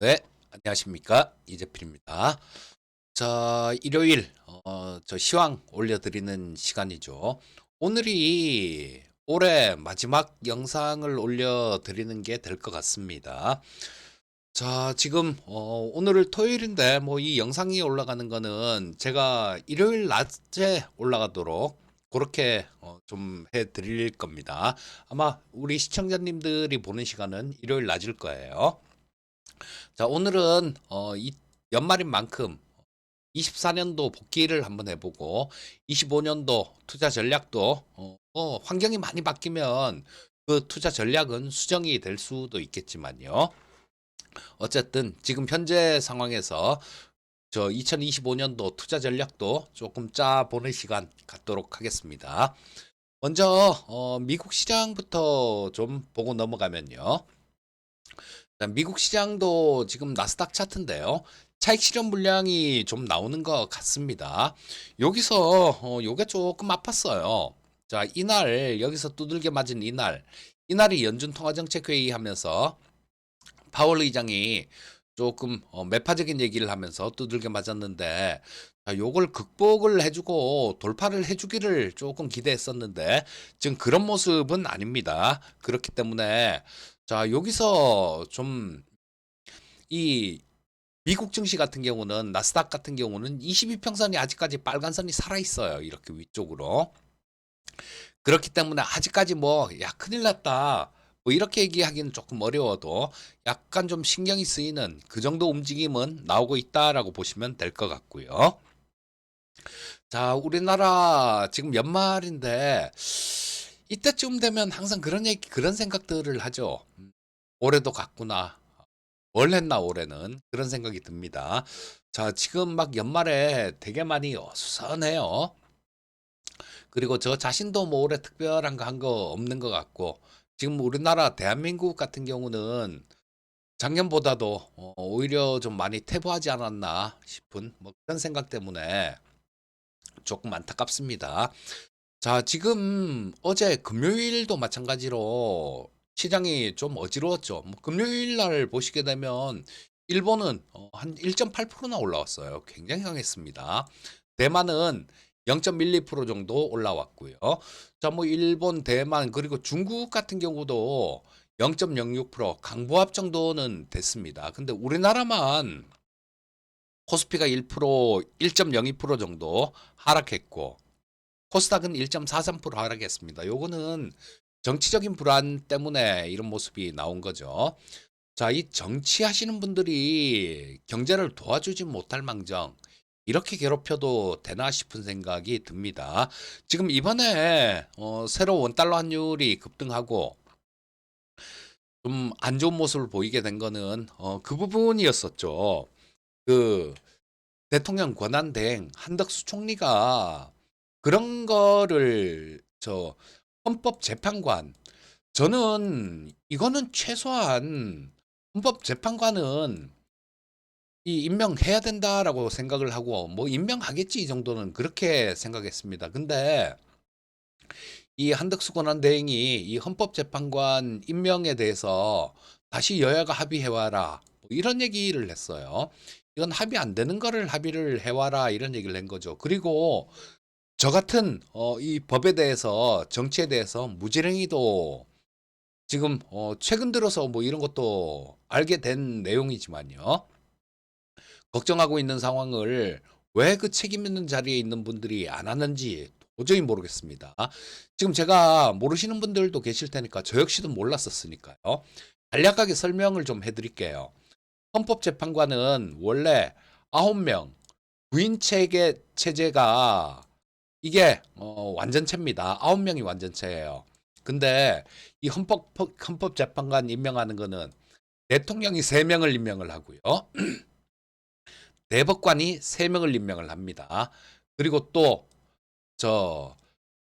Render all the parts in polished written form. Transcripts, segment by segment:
네, 안녕하십니까. 이재필입니다. 자, 일요일, 저 시황 올려드리는 시간이죠. 오늘이 올해 마지막 영상을 올려드리는 게 될 것 같습니다. 자, 지금, 오늘 토요일인데, 뭐, 이 영상이 올라가는 거는 제가 일요일 낮에 올라가도록 그렇게 좀 해드릴 겁니다. 아마 우리 시청자님들이 보는 시간은 일요일 낮일 거예요. 자, 오늘은 이 연말인 만큼 24년도 복귀를 한번 해보고 25년도 투자 전략도 환경이 많이 바뀌면 그 투자 전략은 수정이 될 수도 있겠지만요. 어쨌든 지금 현재 상황에서 저 2025년도 투자 전략도 조금 짜보는 시간 갖도록 하겠습니다. 먼저 미국 시장부터 좀 보고 넘어가면요. 미국 시장도 지금 나스닥 차트인데요. 차익 실현 물량이 좀 나오는 것 같습니다. 여기서 요게 조금 아팠어요. 자, 이날 여기서 두들겨 맞은 이날이 연준 통화정책회의 하면서 파월 의장이 조금 매파적인 얘기를 하면서 두들겨 맞았는데, 자, 요걸 극복을 해주고 돌파를 해주기를 조금 기대했었는데 지금 그런 모습은 아닙니다. 그렇기 때문에 자, 여기서 좀 이 미국 증시 같은 경우는 나스닥 같은 경우는 22평선이 아직까지 빨간 선이 살아 있어요. 이렇게 위쪽으로. 그렇기 때문에 아직까지 뭐 야 큰일 났다. 뭐 이렇게 얘기하기는 조금 어려워도 약간 좀 신경이 쓰이는 그 정도 움직임은 나오고 있다라고 보시면 될 것 같고요. 자, 우리나라 지금 연말인데 이때쯤 되면 항상 그런 얘기, 그런 생각들을 하죠. 올해도 갔구나. 뭘 했나 올해는 그런 생각이 듭니다. 자, 지금 막 연말에 되게 많이 어수선해요. 그리고 저 자신도 뭐 올해 특별한 거 한 거 없는 것 같고 지금 우리나라 대한민국 같은 경우는 작년보다도 오히려 좀 많이 퇴보하지 않았나 싶은 뭐 그런 생각 때문에 조금 안타깝습니다. 자, 지금 어제 금요일도 마찬가지로 시장이 좀 어지러웠죠. 뭐 금요일 날 보시게 되면 일본은 한 1.8%나 올라왔어요. 굉장히 강했습니다. 대만은 0.12% 정도 올라왔고요. 자, 뭐 일본, 대만 그리고 중국 같은 경우도 0.06% 강보합 정도는 됐습니다. 근데 우리나라만 코스피가 1%, 1.02% 정도 하락했고 코스닥은 1.43% 하락했습니다. 요거는 정치적인 불안 때문에 이런 모습이 나온 거죠. 자, 이 정치하시는 분들이 경제를 도와주지 못할 망정 이렇게 괴롭혀도 되나 싶은 생각이 듭니다. 지금 이번에 새로 원달러 환율이 급등하고 좀 안 좋은 모습을 보이게 된 거는 그 부분이었었죠. 그 대통령 권한 대행 한덕수 총리가 그런 거를 저 헌법재판관 저는 이거는 최소한 헌법재판관은 이 임명해야 된다라고 생각을 하고 뭐 임명하겠지 이 정도는 그렇게 생각했습니다. 근데 이 한덕수 권한대행이 이 헌법재판관 임명에 대해서 다시 여야가 합의해와라 뭐 이런 얘기를 했어요. 이건 합의 안 되는 거를 합의를 해와라 이런 얘기를 한 거죠. 그리고 저 같은 이 법에 대해서 정치에 대해서 무지랭이도 지금 최근 들어서 뭐 이런 것도 알게 된 내용이지만요. 걱정하고 있는 상황을 왜 그 책임 있는 자리에 있는 분들이 안 하는지 도저히 모르겠습니다. 지금 제가 모르시는 분들도 계실 테니까 저 역시도 몰랐었으니까요. 간략하게 설명을 좀 해드릴게요. 헌법재판관은 원래 9명 부인 체계 체제가 이게 완전체입니다. 9명이 완전체예요. 근데 이 헌법재판관 임명하는 거는 대통령이 3명을 임명을 하고요. 대법관이 3명을 임명을 합니다. 그리고 또 저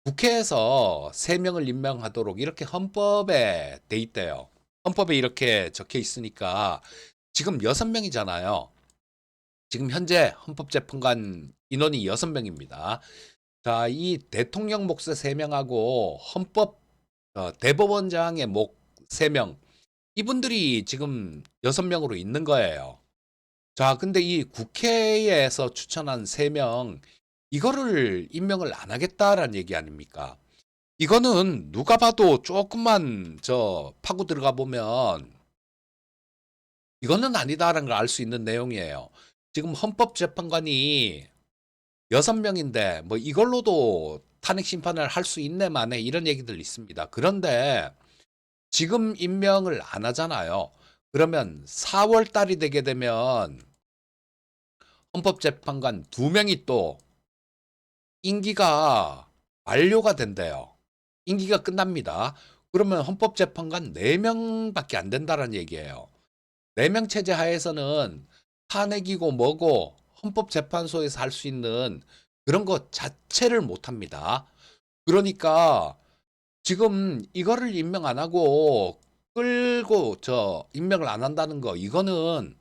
국회에서 3명을 임명하도록 이렇게 헌법에 돼 있대요. 헌법에 이렇게 적혀 있으니까 지금 6명이잖아요. 지금 현재 헌법재판관 인원이 6명입니다. 자, 이 대통령 몫의 3명하고 헌법 대법원장의 목 3명 이분들이 지금 6명으로 있는 거예요. 자, 근데 이 국회에서 추천한 3명, 이거를 임명을 안 하겠다라는 얘기 아닙니까? 이거는 누가 봐도 조금만 파고 들어가 보면 이거는 아니다라는 걸 알 수 있는 내용이에요. 지금 헌법재판관이 6명인데 뭐 이걸로도 탄핵 심판을 할 수 있네 마네 이런 얘기들 있습니다. 그런데 지금 임명을 안 하잖아요. 그러면 4월 달이 되게 되면 헌법재판관 2명이 또 임기가 만료가 된대요. 임기가 끝납니다. 그러면 헌법재판관 4명밖에 안 된다는 얘기예요. 4명 체제 하에서는 탄핵이고 뭐고 헌법재판소에서 할 수 있는 그런 것 자체를 못 합니다. 그러니까 지금 이거를 임명 안 하고 끌고 임명을 안 한다는 거 이거는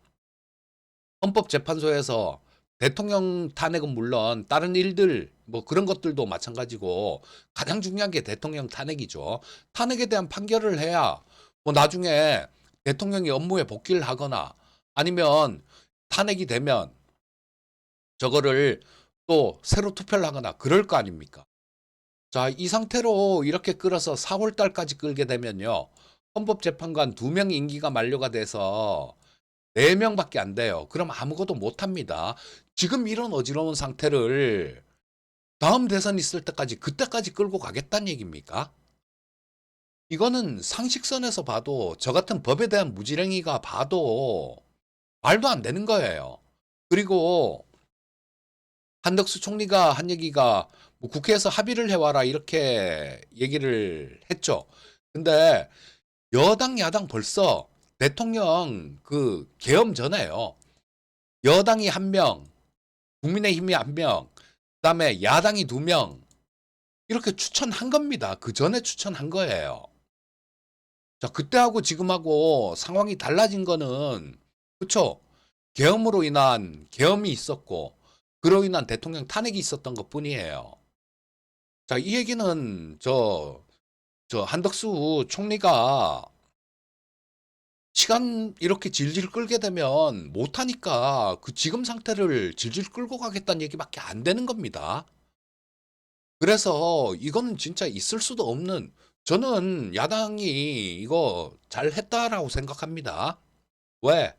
헌법재판소에서 대통령 탄핵은 물론 다른 일들 뭐 그런 것들도 마찬가지고 가장 중요한 게 대통령 탄핵이죠. 탄핵에 대한 판결을 해야 뭐 나중에 대통령이 업무에 복귀를 하거나 아니면 탄핵이 되면 저거를 또 새로 투표를 하거나 그럴 거 아닙니까? 자, 이 상태로 이렇게 끌어서 4월 달까지 끌게 되면요. 헌법재판관 2명 임기가 만료가 돼서 4명밖에 안 돼요. 그럼 아무것도 못 합니다. 지금 이런 어지러운 상태를 다음 대선 있을 때까지 그때까지 끌고 가겠다는 얘기입니까? 이거는 상식선에서 봐도 저 같은 법에 대한 무지랭이가 봐도 말도 안 되는 거예요. 그리고 한덕수 총리가 한 얘기가 뭐 국회에서 합의를 해와라 이렇게 얘기를 했죠. 근데 여당 야당 벌써 대통령 그 계엄 전에요. 여당이 1명, 국민의힘이 1명, 그다음에 야당이 2명 이렇게 추천한 겁니다. 그 전에 추천한 거예요. 자, 그때하고 지금하고 상황이 달라진 거는 그쵸? 계엄으로 인한 계엄이 있었고 그로 인한 대통령 탄핵이 있었던 것뿐이에요. 자, 이 얘기는 저 한덕수 총리가 시간 이렇게 질질 끌게 되면 못하니까 그 지금 상태를 질질 끌고 가겠다는 얘기밖에 안 되는 겁니다. 그래서 이거는 진짜 있을 수도 없는 저는 야당이 이거 잘했다라고 생각합니다. 왜?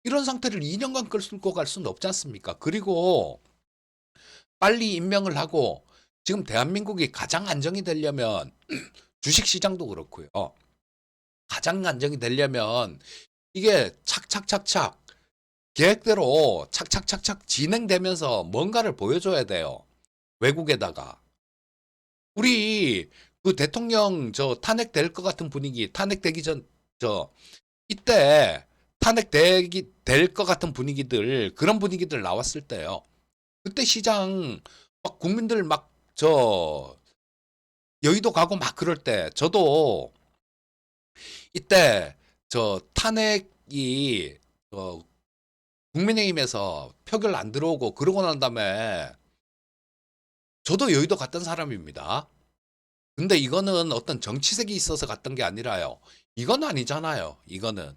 이런 상태를 2년간 끌고 갈 수는 없지 않습니까? 그리고 빨리 임명을 하고 지금 대한민국이 가장 안정이 되려면 주식시장도 그렇고요. 가장 안정이 되려면 이게 착착착착 계획대로 착착착착 진행되면서 뭔가를 보여줘야 돼요. 외국에다가. 우리 그 대통령 탄핵될 것 같은 분위기, 탄핵되기 전, 이때 탄핵되기 될 것 같은 분위기들, 그런 분위기들 나왔을 때요. 그때 시장 막 국민들 막 여의도 가고 막 그럴 때 저도 이때 탄핵이 국민의힘에서 표결 안 들어오고 그러고 난 다음에 저도 여의도 갔던 사람입니다. 근데 이거는 어떤 정치색이 있어서 갔던 게 아니라요. 이건 아니잖아요. 이거는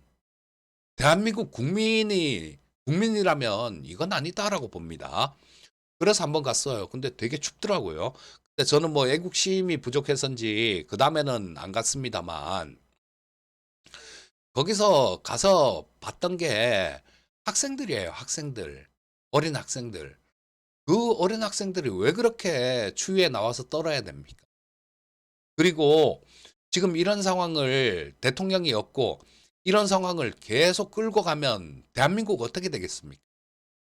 대한민국 국민이라면 이건 아니다라고 봅니다. 그래서 한번 갔어요. 근데 되게 춥더라고요. 근데 저는 뭐 애국심이 부족해서인지 그 다음에는 안 갔습니다만 거기서 가서 봤던 게 학생들이에요. 학생들. 어린 학생들. 그 어린 학생들이 왜 그렇게 추위에 나와서 떨어야 됩니까? 그리고 지금 이런 상황을 대통령이 없고 이런 상황을 계속 끌고 가면 대한민국 어떻게 되겠습니까?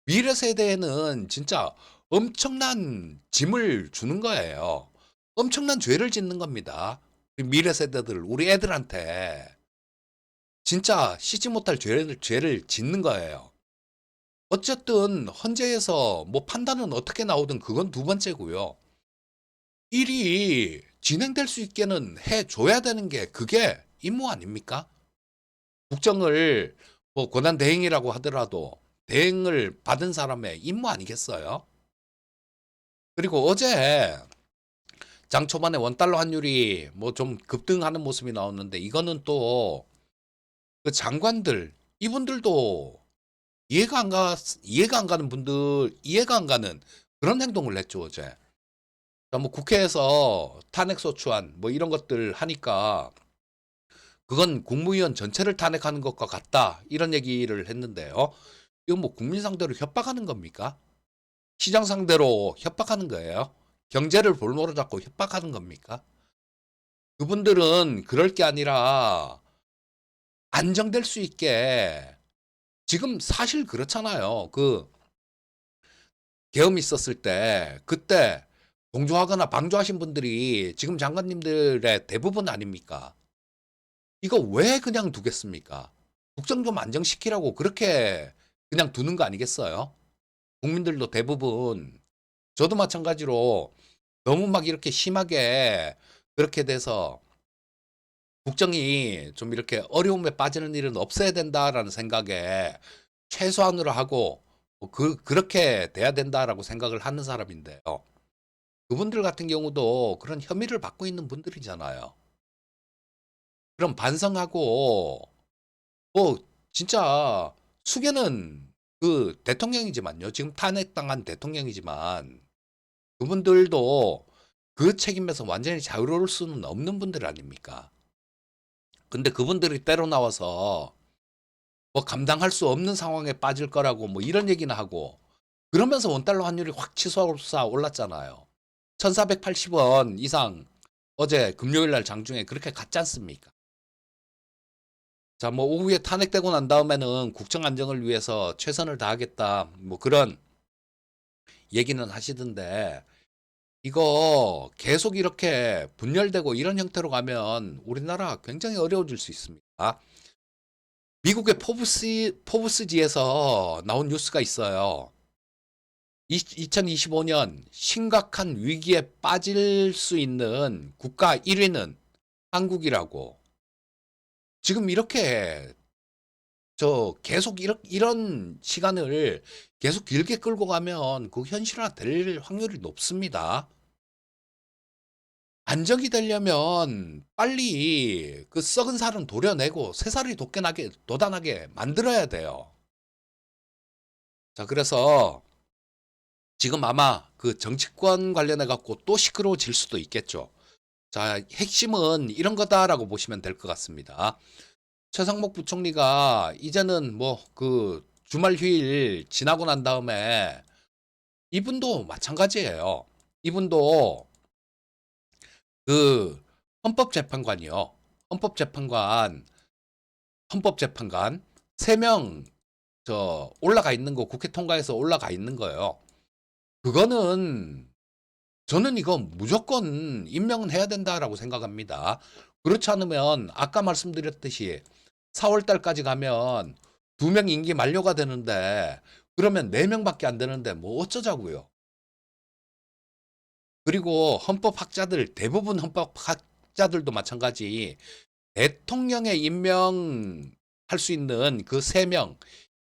미래 세대에는 진짜 엄청난 짐을 주는 거예요. 엄청난 죄를 짓는 겁니다. 미래 세대들, 우리 애들한테 진짜 씻지 못할 죄를 짓는 거예요. 어쨌든 헌재에서 뭐 판단은 어떻게 나오든 그건 두 번째고요. 일이 진행될 수 있게는 해줘야 되는 게 그게 임무 아닙니까? 국정을 뭐 권한대행이라고 하더라도 대행을 받은 사람의 임무 아니겠어요? 그리고 어제 장 초반에 원달러 환율이 뭐 좀 급등하는 모습이 나왔는데 이거는 또 그 장관들 이분들도 이해가 안 가는 분들 이해가 안 가는 그런 행동을 했죠, 어제. 그러니까 뭐 국회에서 탄핵소추안 뭐 이런 것들 하니까 그건 국무위원 전체를 탄핵하는 것과 같다. 이런 얘기를 했는데요. 이건 뭐 국민 상대로 협박하는 겁니까? 시장 상대로 협박하는 거예요? 경제를 볼모로 잡고 협박하는 겁니까? 그분들은 그럴 게 아니라 안정될 수 있게 지금 사실 그렇잖아요. 그 계엄 있었을 때 그때 동조하거나 방조하신 분들이 지금 장관님들의 대부분 아닙니까? 이거 왜 그냥 두겠습니까? 국정 좀 안정시키라고 그렇게 그냥 두는 거 아니겠어요? 국민들도 대부분 저도 마찬가지로 너무 막 이렇게 심하게 그렇게 돼서 국정이 좀 이렇게 어려움에 빠지는 일은 없어야 된다라는 생각에 최소한으로 하고 그렇게 돼야 된다라고 생각을 하는 사람인데요. 그분들 같은 경우도 그런 혐의를 받고 있는 분들이잖아요. 그럼 반성하고 뭐 진짜 수계는 그 대통령이지만요. 지금 탄핵당한 대통령이지만 그분들도 그 책임에서 완전히 자유로울 수는 없는 분들 아닙니까? 근데 그분들이 때로 나와서 뭐 감당할 수 없는 상황에 빠질 거라고 뭐 이런 얘기나 하고 그러면서 원달러 환율이 확 치솟아 올랐잖아요. 1480원 이상 어제 금요일 날 장중에 그렇게 갔지 않습니까? 자, 뭐 오후에 탄핵되고 난 다음에는 국정 안정을 위해서 최선을 다하겠다. 뭐 그런 얘기는 하시던데 이거 계속 이렇게 분열되고 이런 형태로 가면 우리나라 굉장히 어려워질 수 있습니다. 미국의 포브스지에서 나온 뉴스가 있어요. 2025년 심각한 위기에 빠질 수 있는 국가 1위는 한국이라고. 지금 이렇게 계속 이런 시간을 계속 길게 끌고 가면 그 현실화 될 확률이 높습니다. 안정이 되려면 빨리 그 썩은 살은 도려내고 새 살이 돋아나게 만들어야 돼요. 자, 그래서 지금 아마 그 정치권 관련해 갖고 또 시끄러워질 수도 있겠죠. 자, 핵심은 이런 거다라고 보시면 될 것 같습니다. 최상목 부총리가 이제는 뭐 그 주말 휴일 지나고 난 다음에 이분도 마찬가지예요. 이분도 그 헌법재판관이요. 헌법재판관, 헌법재판관 3명 올라가 있는 거 국회 통과해서 올라가 있는 거예요. 그거는 저는 이거 무조건 임명은 해야 된다라고 생각합니다. 그렇지 않으면 아까 말씀드렸듯이 4월 달까지 가면 2명 임기 만료가 되는데 그러면 4명밖에 안 되는데 뭐 어쩌자고요. 그리고 헌법학자들 대부분 헌법학자들도 마찬가지 대통령에 임명할 수 있는 그 3명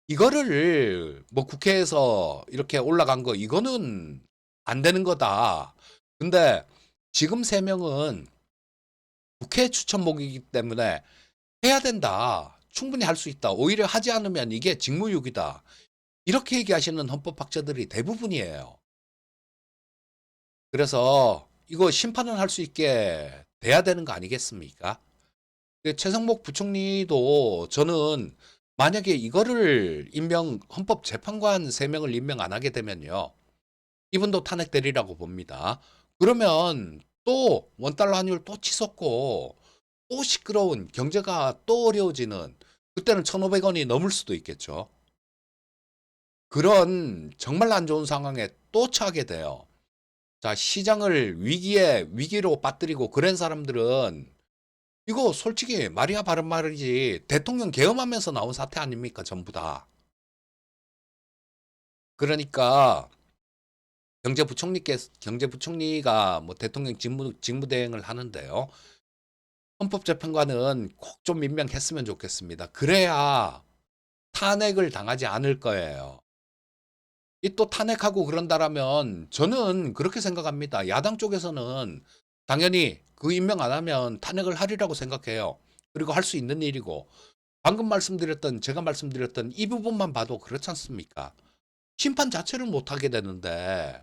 이거를 뭐 국회에서 이렇게 올라간 거 이거는 안 되는 거다. 근데 지금 3명은 국회 추천목이기 때문에 해야 된다. 충분히 할 수 있다. 오히려 하지 않으면 이게 직무유기다. 이렇게 얘기하시는 헌법학자들이 대부분이에요. 그래서 이거 심판은 할 수 있게 돼야 되는 거 아니겠습니까? 최상목 부총리도 저는 만약에 이거를 헌법재판관 3명을 임명 안 하게 되면요. 이분도 탄핵되리라고 봅니다. 그러면 또 원달러 환율 또 치솟고 또 시끄러운 경제가 또 어려워지는 그때는 1,500원이 넘을 수도 있겠죠. 그런 정말 안 좋은 상황에 또 처하게 돼요. 자, 시장을 위기로 빠뜨리고 그런 사람들은 이거 솔직히 말이야 바른 말이지 대통령 계엄하면서 나온 사태 아닙니까 전부 다. 그러니까 경제부총리가 뭐 대통령 직무대행을 하는데요. 헌법재판관은 꼭 좀 임명했으면 좋겠습니다. 그래야 탄핵을 당하지 않을 거예요. 이 또 탄핵하고 그런다라면 저는 그렇게 생각합니다. 야당 쪽에서는 당연히 그 임명 안 하면 탄핵을 하리라고 생각해요. 그리고 할 수 있는 일이고 방금 말씀드렸던 제가 말씀드렸던 이 부분만 봐도 그렇지 않습니까? 심판 자체를 못 하게 되는데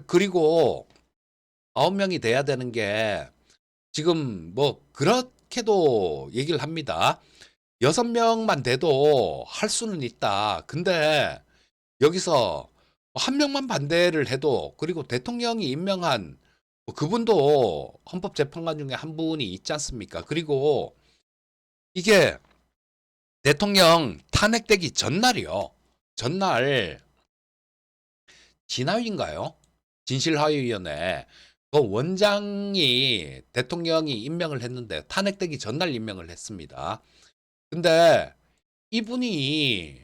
그리고 9명이 돼야 되는 게 지금 뭐 그렇게도 얘기를 합니다. 6명만 돼도 할 수는 있다. 근데 여기서 한 명만 반대를 해도 그리고 대통령이 임명한 뭐 그분도 헌법재판관 중에 한 분이 있지 않습니까? 그리고 이게 대통령 탄핵되기 전날이요. 전날 진화위인가요? 진실화위위원회 그 원장이 대통령이 임명을 했는데 탄핵되기 전날 임명을 했습니다. 근데 이분이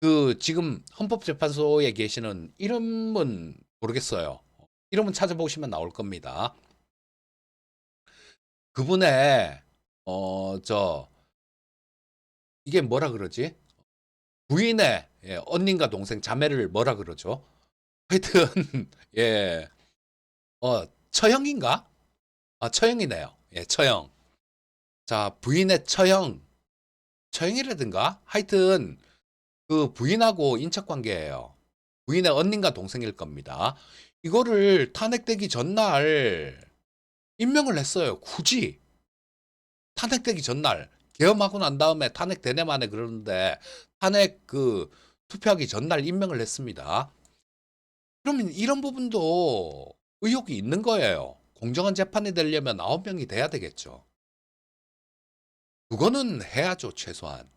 그 지금 헌법재판소에 계시는 이름은 모르겠어요. 이름은 찾아보시면 나올 겁니다. 그분의 저 이게 뭐라 그러지? 부인의 언니인가 동생 자매를 뭐라 그러죠? 하여튼 예. 처형인가? 아, 처형이네요. 예, 처형. 자, 부인의 처형이라든가? 하여튼 그 부인하고 인척 관계예요. 부인의 언니인가 동생일 겁니다. 이거를 탄핵되기 전날 임명을 했어요. 굳이 탄핵되기 전날 계엄하고 난 다음에 탄핵되네 마네 그러는데 탄핵 그 투표하기 전날 임명을 했습니다. 그러면 이런 부분도 의혹이 있는 거예요. 공정한 재판이 되려면 9명이 돼야 되겠죠. 그거는 해야죠, 최소한.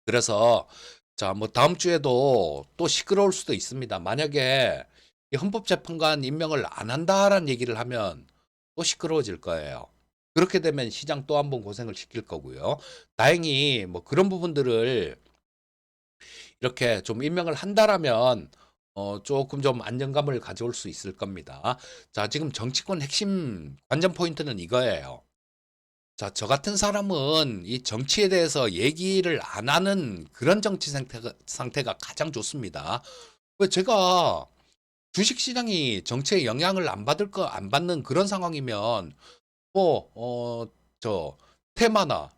그래서 자, 뭐 다음 주에도 또 시끄러울 수도 있습니다. 만약에 이 헌법재판관 임명을 안 한다라는 얘기를 하면 또 시끄러워질 거예요. 그렇게 되면 시장 또 한 번 고생을 시킬 거고요. 다행히 뭐 그런 부분들을 이렇게 좀 임명을 한다라면 조금 좀 안정감을 가져올 수 있을 겁니다. 자, 지금 정치권 핵심 관전 포인트는 이거예요. 자, 저 같은 사람은 이 정치에 대해서 얘기를 안 하는 그런 정치 상태가 가장 좋습니다. 왜 제가 주식시장이 정치에 영향을 안 받는 그런 상황이면 뭐, 저 테마나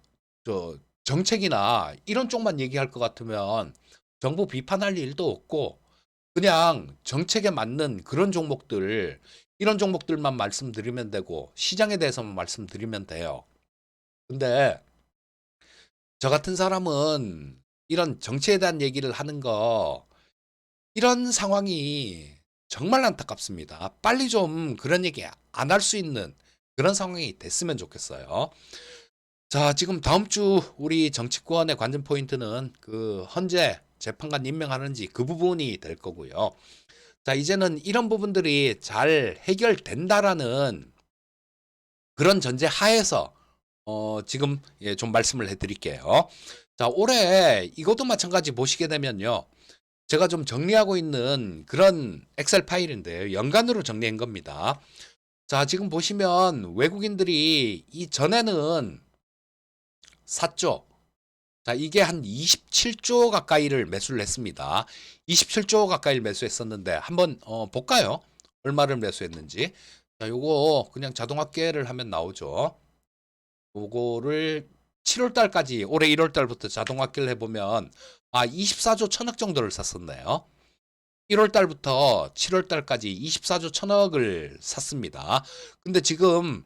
저 정책이나 이런 쪽만 얘기할 것 같으면 정부 비판할 일도 없고 그냥 정책에 맞는 그런 종목들, 이런 종목들만 말씀드리면 되고 시장에 대해서만 말씀드리면 돼요. 근데 저 같은 사람은 이런 정치에 대한 얘기를 하는 거, 이런 상황이 정말 안타깝습니다. 빨리 좀 그런 얘기 안 할 수 있는 그런 상황이 됐으면 좋겠어요. 자, 지금 다음 주 우리 정치권의 관전 포인트는 그 헌재 재판관 임명하는지 그 부분이 될 거고요. 자, 이제는 이런 부분들이 잘 해결된다라는 그런 전제 하에서 지금 예, 좀 말씀을 해드릴게요. 자, 올해 이것도 마찬가지 보시게 되면요. 제가 좀 정리하고 있는 그런 엑셀 파일인데요. 연간으로 정리한 겁니다. 자, 지금 보시면 외국인들이 이전에는 샀죠. 자, 이게 한 27조 가까이를 매수를 했습니다. 27조 가까이를 매수했었는데 한번 볼까요? 얼마를 매수했는지. 자, 요거 그냥 자동 합계를 하면 나오죠. 요거를 7월 달까지 올해 1월 달부터 자동 합계를 해보면 24조 천억 정도를 샀었네요. 1월 달부터 7월 달까지 24조 천억을 샀습니다. 근데 지금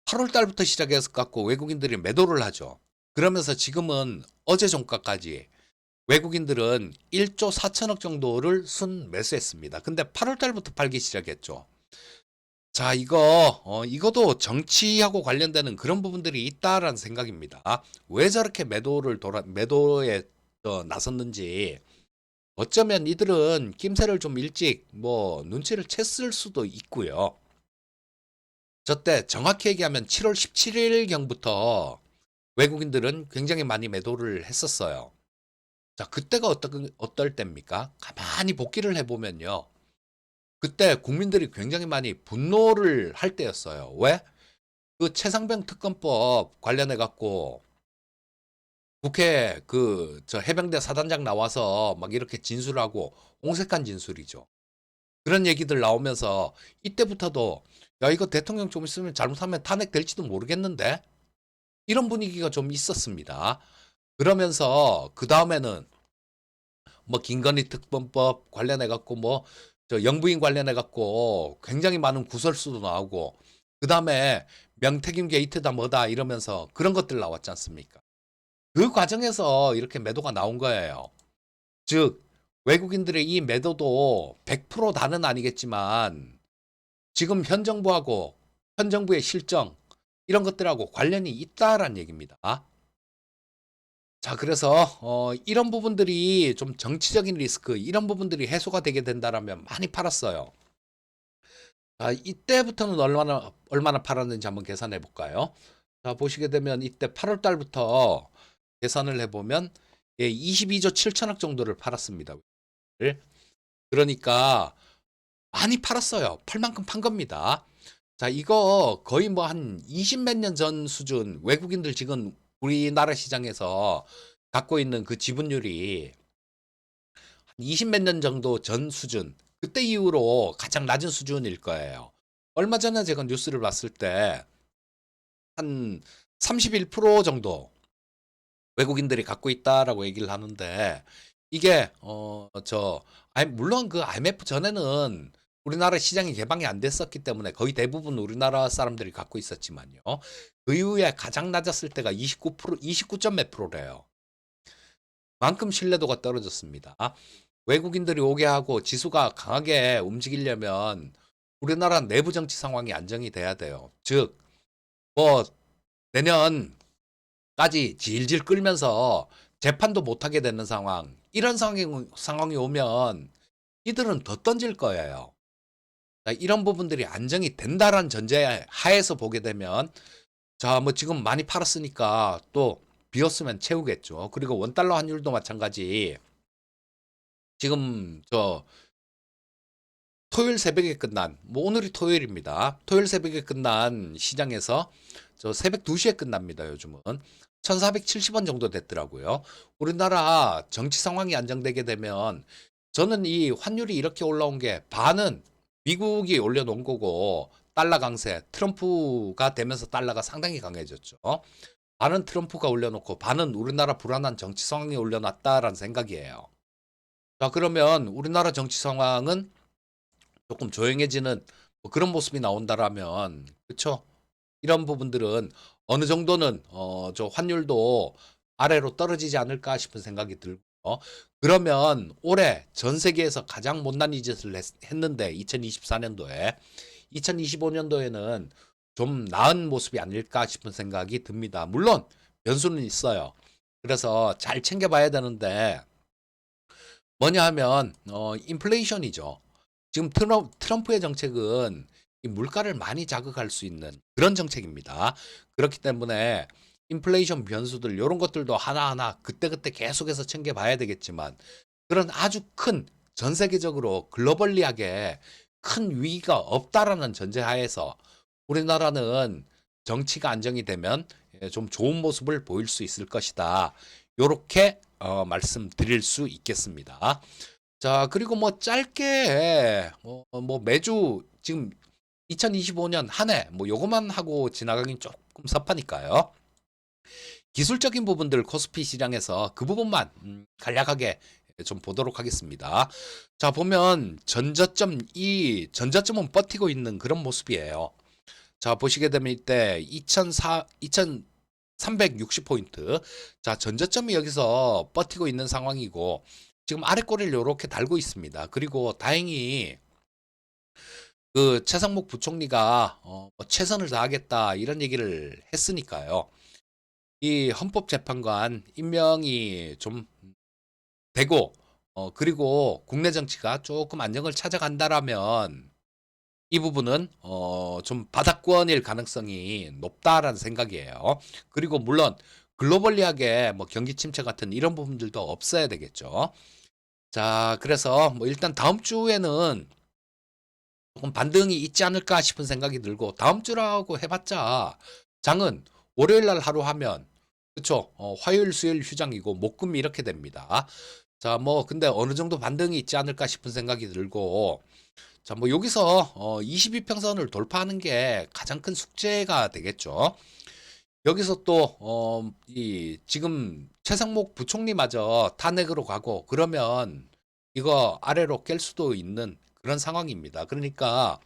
8월 달부터 시작해서 갖고 외국인들이 매도를 하죠. 그러면서 지금은 어제 종가까지 외국인들은 1조 4천억 정도를 순 매수했습니다. 근데 8월 달부터 팔기 시작했죠. 자, 이거도 정치하고 관련되는 그런 부분들이 있다라는 생각입니다. 왜 저렇게 매도에 나섰는지, 어쩌면 이들은 낌새를 좀 일찍 뭐 눈치를 챘을 수도 있고요. 저때 정확히 얘기하면 7월 17일경부터 외국인들은 굉장히 많이 매도를 했었어요. 자, 그때가 어떨 때입니까? 가만히 복기를 해보면요. 그때 국민들이 굉장히 많이 분노를 할 때였어요. 왜? 그 최상병 특검법 관련해 갖고 국회 그 저 해병대 사단장 나와서 막 이렇게 진술하고 옹색한 진술이죠. 그런 얘기들 나오면서 이때부터도 야, 이거 대통령 좀 있으면 잘못하면 탄핵될지도 모르겠는데 이런 분위기가 좀 있었습니다. 그러면서 그다음에는 뭐 김건희 특검법 관련해 갖고 뭐 저 영부인 관련해 갖고 굉장히 많은 구설수도 나오고 그다음에 명태균 게이트다 뭐다 이러면서 그런 것들 나왔지 않습니까? 그 과정에서 이렇게 매도가 나온 거예요. 즉 외국인들의 이 매도도 100% 다는 아니겠지만 지금 현 정부하고 현 정부의 실정 이런 것들하고 관련이 있다라는 얘기입니다. 자, 그래서 이런 부분들이 좀 정치적인 리스크 이런 부분들이 해소가 되게 된다라면 많이 팔았어요. 자, 이때부터는 얼마나 팔았는지 한번 계산해 볼까요? 자, 보시게 되면 이때 8월 달부터 계산을 해보면 22조 7천억 정도를 팔았습니다. 그러니까 많이 팔았어요. 팔 만큼 판 겁니다. 자, 이거 거의 뭐 한 20 몇 년 전 수준 외국인들 지금 우리나라 시장에서 갖고 있는 그 지분율이 한 20 몇 년 정도 전 수준 그때 이후로 가장 낮은 수준일 거예요. 얼마 전에 제가 뉴스를 봤을 때 한 31% 정도 외국인들이 갖고 있다라고 얘기를 하는데 이게 물론 그 IMF 전에는 우리나라 시장이 개방이 안 됐었기 때문에 거의 대부분 우리나라 사람들이 갖고 있었지만요. 그 이후에 가장 낮았을 때가 29%, 29점 몇 프로래요. 만큼 신뢰도가 떨어졌습니다. 외국인들이 오게 하고 지수가 강하게 움직이려면 우리나라 내부 정치 상황이 안정이 돼야 돼요. 즉, 뭐 내년까지 질질 끌면서 재판도 못하게 되는 상황, 이런 상황이 오면 이들은 더 던질 거예요. 자, 이런 부분들이 안정이 된다라는 전제 하에서 보게 되면 자, 뭐 지금 많이 팔았으니까 또 비었으면 채우겠죠. 그리고 원달러 환율도 마찬가지. 지금 토요일 새벽에 끝난, 뭐 오늘이 토요일입니다. 토요일 새벽에 끝난 시장에서 새벽 2시에 끝납니다. 요즘은 1,470원 정도 됐더라고요. 우리나라 정치 상황이 안정되게 되면 저는 이 환율이 이렇게 올라온 게 반은 미국이 올려놓은 거고 달러 강세, 트럼프가 되면서 달러가 상당히 강해졌죠. 반은 트럼프가 올려놓고 반은 우리나라 불안한 정치 상황이 올려놨다라는 생각이에요. 자, 그러면 우리나라 정치 상황은 조금 조용해지는 뭐 그런 모습이 나온다라면, 그쵸? 이런 부분들은 어느 정도는 저 환율도 아래로 떨어지지 않을까 싶은 생각이 들고요. 그러면 올해 전 세계에서 가장 못난 짓을 했는데 2024년도에 2025년도에는 좀 나은 모습이 아닐까 싶은 생각이 듭니다. 물론 변수는 있어요. 그래서 잘 챙겨봐야 되는데 뭐냐 하면 인플레이션이죠. 지금 트럼프의 정책은 이 물가를 많이 자극할 수 있는 그런 정책입니다. 그렇기 때문에 인플레이션 변수들 이런 것들도 하나하나 그때그때 계속해서 챙겨봐야 되겠지만 그런 아주 큰 전 세계적으로 글로벌리하게 큰 위기가 없다라는 전제하에서 우리나라는 정치가 안정이 되면 좀 좋은 모습을 보일 수 있을 것이다. 요렇게 말씀드릴 수 있겠습니다. 자, 그리고 뭐 짧게 뭐 매주 지금 2025년 한 해 뭐 요것만 하고 지나가긴 조금 섭하니까요. 기술적인 부분들 코스피 시장에서 그 부분만 간략하게 좀 보도록 하겠습니다. 자, 보면 이 전저점은 버티고 있는 그런 모습이에요. 자, 보시게 되면 이때 2360포인트. 자, 전저점이 여기서 버티고 있는 상황이고 지금 아래 꼬리를 이렇게 달고 있습니다. 그리고 다행히 그 최상목 부총리가 뭐 최선을 다하겠다 이런 얘기를 했으니까요. 이 헌법재판관 임명이 좀 되고 그리고 국내 정치가 조금 안정을 찾아간다라면 이 부분은 좀 바닥권일 가능성이 높다라는 생각이에요. 그리고 물론 글로벌리하게 뭐 경기 침체 같은 이런 부분들도 없어야 되겠죠. 자, 그래서 뭐 일단 다음 주에는 조금 반등이 있지 않을까 싶은 생각이 들고 다음 주라고 해봤자 장은 월요일 날 하루 하면 그쵸? 화요일, 수요일 휴장이고 목금 이렇게 됩니다. 자, 뭐 근데 어느 정도 반등이 있지 않을까 싶은 생각이 들고 자, 뭐 여기서 22평선을 돌파하는 게 가장 큰 숙제가 되겠죠. 여기서 또 이 지금 최상목 부총리마저 탄핵으로 가고 그러면 이거 아래로 깰 수도 있는 그런 상황입니다. 그러니까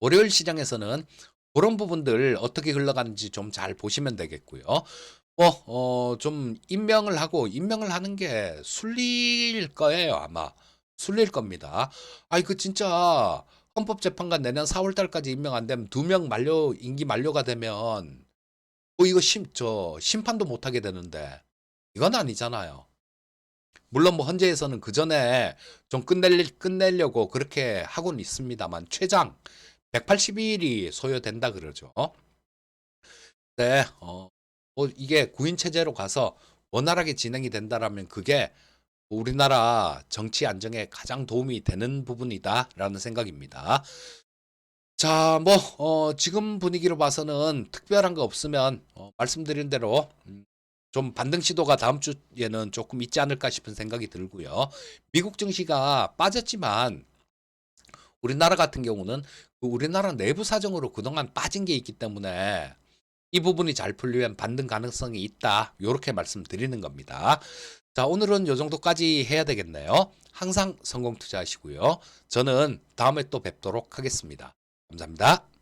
월요일 시장에서는 그런 부분들 어떻게 흘러가는지 좀 잘 보시면 되겠고요. 좀 임명을 하는 게 순리일 거예요, 아마. 순리일 겁니다. 아이, 그 진짜 헌법재판관 내년 4월 달까지 임명 안 되면 2명 임기 만료가 되면 이거 심판도 못 하게 되는데 이건 아니잖아요. 물론 뭐 헌재에서는 그 전에 좀 끝내려고 그렇게 하고는 있습니다만 최장 180일이 소요된다 그러죠. 네, 이게 구인 체제로 가서 원활하게 진행이 된다라면 그게 우리나라 정치 안정에 가장 도움이 되는 부분이다라는 생각입니다. 자, 뭐, 지금 분위기로 봐서는 특별한 거 없으면, 말씀드린 대로, 좀 반등 시도가 다음 주에는 조금 있지 않을까 싶은 생각이 들고요. 미국 증시가 빠졌지만, 우리나라 같은 경우는 그 우리나라 내부 사정으로 그동안 빠진 게 있기 때문에 이 부분이 잘 풀리면 반등 가능성이 있다. 요렇게 말씀드리는 겁니다. 자, 오늘은 요 정도까지 해야 되겠네요. 항상 성공 투자하시고요. 저는 다음에 또 뵙도록 하겠습니다. 감사합니다.